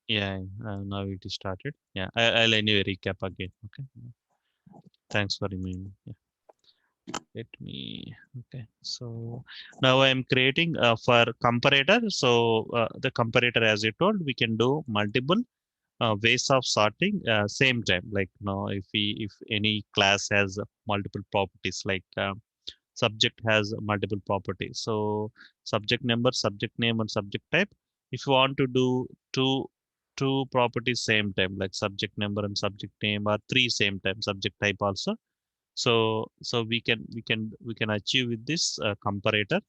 Yeah, now it is started. Yeah, I'll anyway recap again. Okay. Thanks for reminding. Yeah. Let me. Okay. So now I am creating for comparator. So the comparator, as you told, we can do multiple ways of sorting same time. Like now, if any class has multiple properties, like subject has multiple properties. So subject number, subject name, and subject type. If you want to do two properties same time, like subject number and subject name, or three same time, subject type also. So we can achieve with this comparator.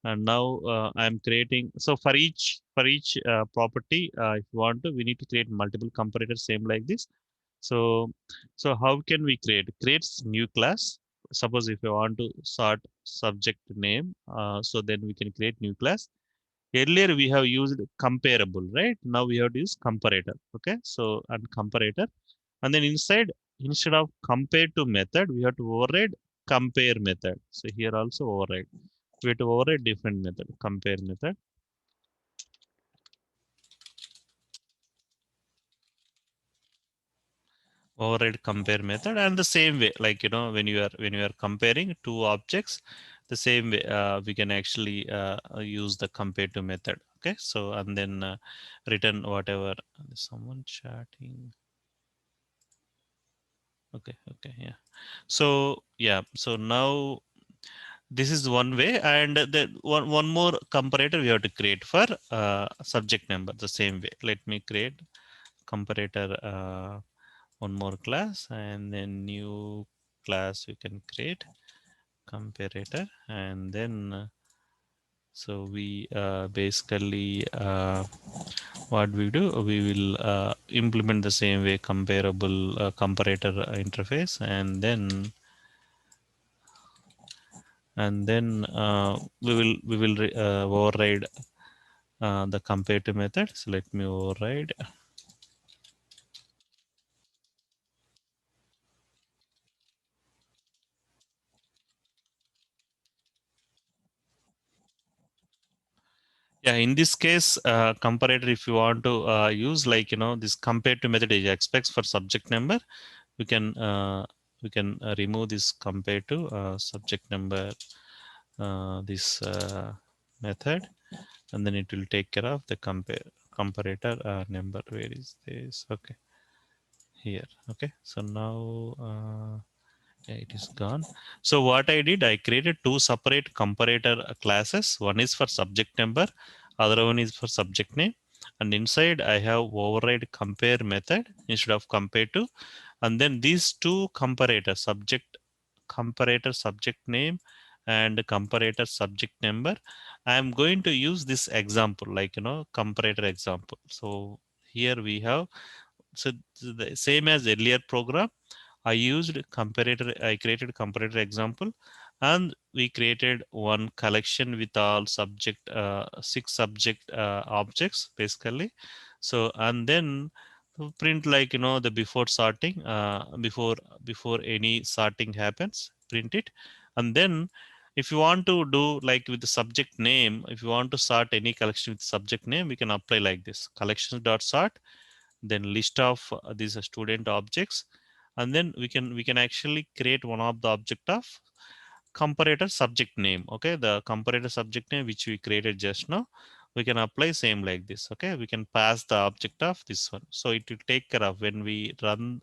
And now I'm creating. So for each property, if you want to, we need to create multiple comparators same like this. So so how can we creates new class. Suppose if you want to sort subject name, so then we can create new class. Earlier we have used comparable, right? Now we have to use comparator. Okay, so and comparator, and then inside, instead of compare to method, we have to override compare method. So here also override, we have to override different method, compare method. Override compare method, and the same way, like when you are comparing two objects, the same way we can actually use the compare to method. Okay, so and then return whatever. There's someone chatting. Okay, okay, yeah. So yeah, so now this is one way, and the one more comparator we have to create for subject number the same way. Let me create comparator, one more class, and then new class we can create comparator. And then so we basically what we do, we will implement the same way comparable comparator interface. And then we will override the comparator method. So let me override. Yeah, in this case, comparator, if you want to use, like this compare to method, it expects for subject number, we can remove this compare to subject number, this method, and then it will take care of the comparator number. Where is this? Okay, here. Okay, so now yeah, it is gone. So what I did, I created two separate comparator classes. One is for subject number, other one is for subject name. And inside I have override compare method instead of compare to. And then these two comparator subject name and comparator subject number, I am going to use this example, like comparator example. So here we have, so the same as earlier program, I used comparator. I created comparator example, and we created one collection with all subject, six subject objects basically. So and then print, like the before sorting, before any sorting happens, print it. And then if you want to do like with the subject name, if you want to sort any collection with subject name, we can apply like this: collections dot sort, then list of these student objects, and then we can actually create one of the object of comparator subject name. Okay, the comparator subject name which we created just now, we can apply same like this. Okay, we can pass the object of this one, so it will take care of when we run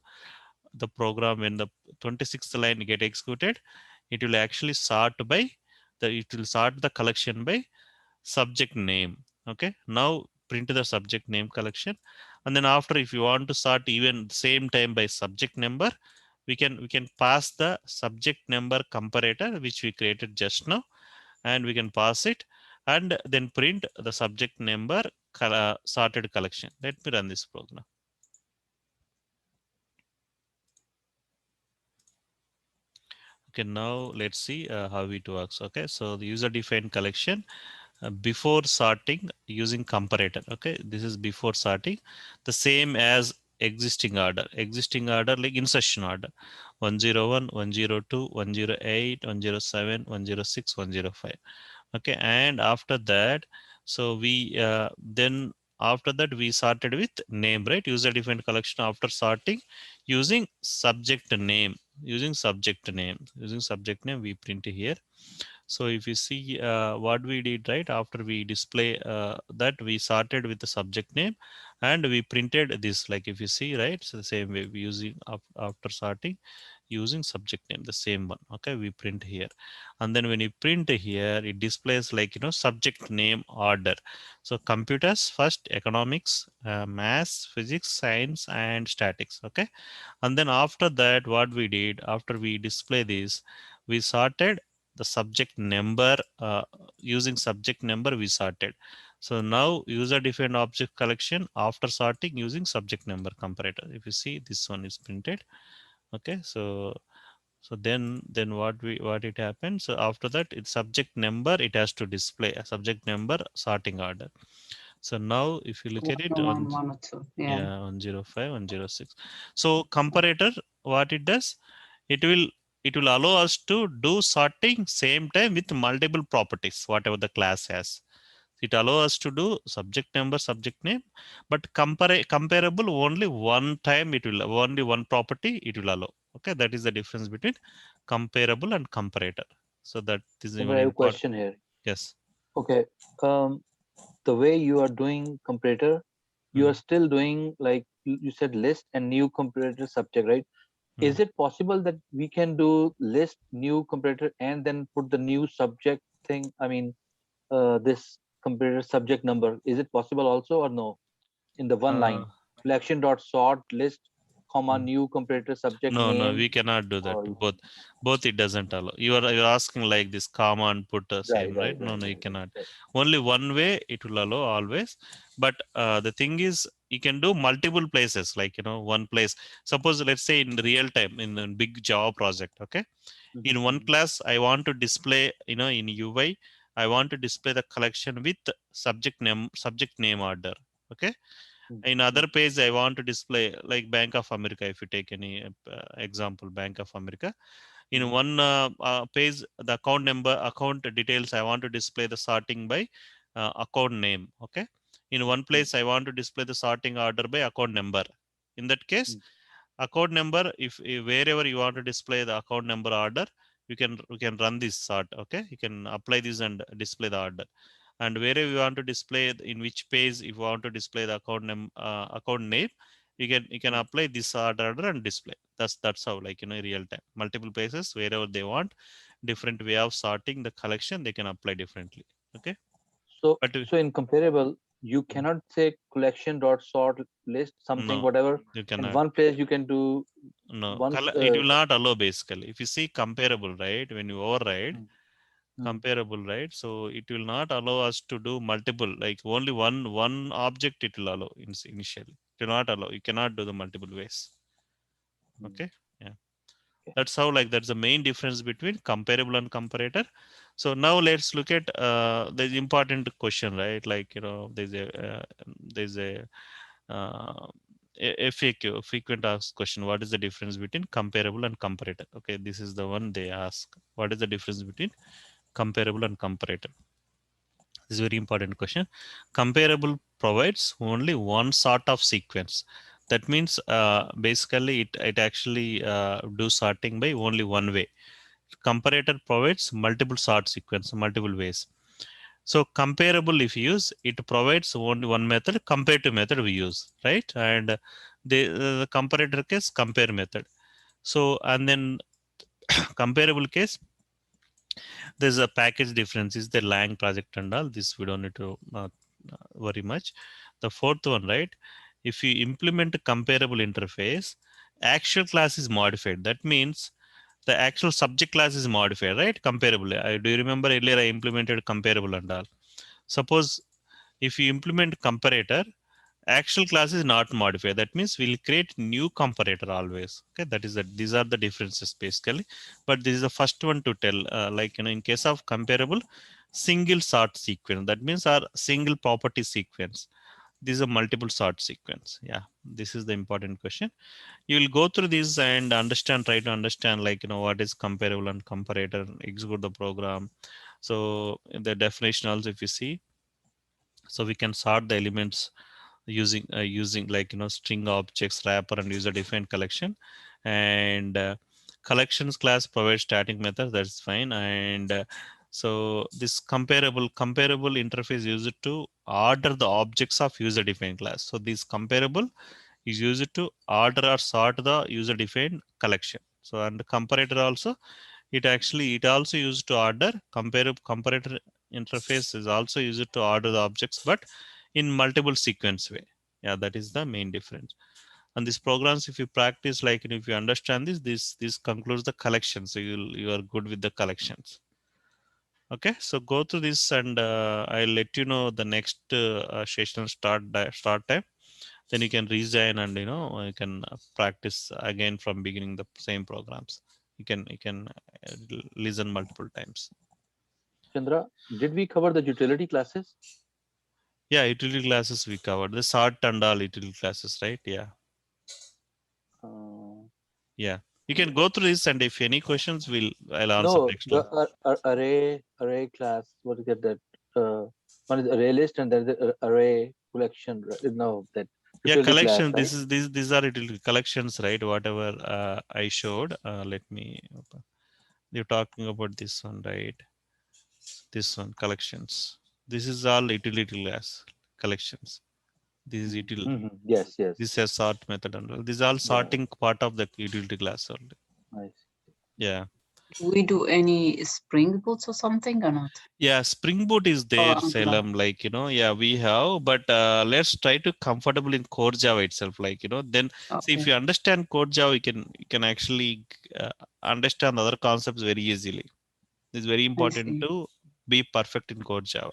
the program. When the 26th line get executed, it will actually sort by it will sort the collection by subject name. Okay, now print the subject name collection. And then after, if you want to sort even same time by subject number, we can pass the subject number comparator which we created just now, and we can pass it, and then print the subject number sorted collection. Let me run this program. Okay, now let's see how it works. Okay, so the user defined collection, before sorting using comparator. Okay, this is before sorting, the same as existing order like insertion order: 101, 102, 108, 107, 106, 105. Okay, and after that, so we then after that we sorted with name, right? User defined collection after sorting using subject name, using subject name, we print here. So if you see what we did, right, after we display that we sorted with the subject name and we printed this, like if you see, right, so the same way we using after sorting using subject name, the same one. Okay, we print here, and then when you print here it displays like, subject name order. So computers first, economics, maths, physics, science, and statics. Okay, and then after that what we did, after we display this, we sorted the subject number, using subject number we sorted. So now user defined object collection after sorting using subject number comparator. If you see, this one is printed. Okay, so then what it happens, so after that it's subject number, it has to display a subject number sorting order. So now if you look at it on, 101, 102. Yeah. yeah, 105, 106. So comparator, what it does, it will it will allow us to do sorting same time with multiple properties, whatever the class has. It allows us to do subject number, subject name, but comparable only one time. It will only one property it will allow. Okay, that is the difference between comparable and comparator. So that is Okay, I even have a important. question here. Yes. Okay, the way you are doing comparator, you are Mm, still doing like you said list and new comparator subject, right? mm. Is it possible that we can do list new comparator and then put the new subject thing? I mean, this comparator subject number. Is it possible also or no? In the one Uh, line, collection dot sort list, comma mm. new comparator subject No, no, name, we cannot do that. or Both it doesn't allow. You're asking like this comma and put the right, same, right, right? No, right, no, you right, cannot. right. Only one way it will allow always. But the thing is, you can do multiple places, like one place. Suppose let's say in real time in a big Java project, okay? Mhm, In one mhm, class, I want to display, in UI, I want to display the collection with subject name order. Okay, mhm, in mhm, other page I want to display like Bank of America. If you take any example, Bank of America, in mhm, one page the account details, I want to display the sorting by account name. Okay, in one mhm, place I want to display the sorting order by account number. In that case, mhm, account number, if wherever you want to display the account number order, you can run this sort. Okay, you can apply this and display the order. And wherever you want to display in which page, if you want to display the account name, you can mhm. apply this order and display. That's how, like, real time multiple places wherever they want different way of sorting the collection, they can apply differently. Okay, So, but so in comparable, you cannot say collection dot sort list something no, whatever, you and cannot. one place you can do No, once. it will not allow basically. If you see comparable, right, when you override Mm, mm. comparable, right, so it will not allow us to do multiple, like only one object it will allow initially. It will not allow. You cannot do the multiple ways. Mm. Okay, yeah, Okay. that's how, like, that's the main difference between comparable and comparator. So now let's look at the important question, right? Like, there's a uh, FAQ, frequent asked question. What is the difference between comparable and comparator? Okay, this is the one they ask. What is the difference between comparable and comparator? This is a very important question. Comparable provides only one sort of sequence. That means basically it actually do sorting by only one way. Comparator provides multiple sort sequence, multiple ways. So comparable, if you use, it provides only one method. Comparative method we use, right? And the comparator case, compare method. So and then comparable case, there's a package differences, the Lang project and all this. We don't need to worry much. The fourth one, right? If you implement a comparable interface, actual class is modified. That means the actual subject class is modified, right? Comparable. Do you remember earlier I implemented comparable and all? Suppose if you implement comparator, actual class is not modified. That means we'll create new comparator always. Okay, that is that. These are the differences basically. But this is the first one to tell. Like, in case of comparable, single sort sequence. That means our single property sequence. This is a multiple sort sequence. Yeah, this is the important question. You will go through this and understand. Try to understand, like, what is comparable and comparator. Execute the program. So the definition also, if you see, so we can sort the elements using like string objects, wrapper, and user defined collection. And collections class provides static method, that's fine. And so this comparable interface used to order the objects of user defined class. So this comparable is used to order or sort the user defined collection. So and comparator also, it also used to order. Comparator interface is also used to order the objects, but in multiple sequence way. Yeah, that is the main difference. And these programs, if you practice, like if you understand this concludes the collection. So you are good with the collections. Okay, so go through this, and I'll let you know the next session start time. Then you can rejoin, and you can practice again from beginning the same programs. You can listen multiple times. Chandra, did we cover the utility classes? Yeah, utility classes we covered the sort and all utility classes, right? Yeah. Uh, Yeah, you can go through this, and if any questions, I'll answer no, next the time. array class. What is it that? One is array list, and there's the array collection. Right? No, that Yeah, utility class, collection. right? These are utility collections, right? Whatever I showed. Let me. You're talking about this one, right? This one, collections. This is all utility class collections. This is util. Mm-hmm. Yes, yes, This is sort method and all. This is all yeah. sorting part of the utility class only. I see. Yeah. Do we do any Spring Boots or something or not? Yeah, Spring Boot is there, Or Angular? Salem. Like, yeah, we have, but let's try to comfortable in core Java itself. Like, then see if Okay, you understand core Java, you can actually understand other concepts very easily. It's very I important see. to be perfect in core Java.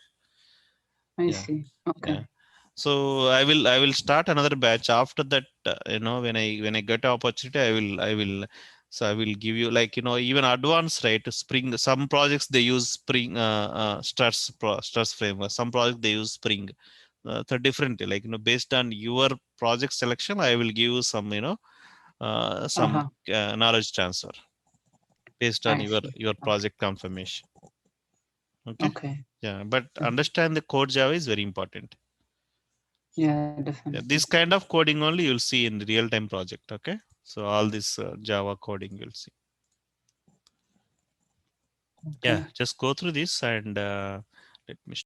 I Yeah, see. Okay. yeah. So I will start another batch after that. When I get opportunity, I will. So I will give you, like, even advanced, right? Spring. Some projects they use Spring Struts framework. Some projects they use Spring. So differently, like, based on your project selection, I will give you some some Uh-huh. knowledge transfer based on I your see. your Okay. project confirmation. Okay. Okay. Yeah, but Mhm. understand the code Java is very important. Yeah, Yeah, definitely. this kind of coding only you'll see in the real-time project. Okay, so all this Java coding you'll see. Yeah, Okay. just go through this, and let me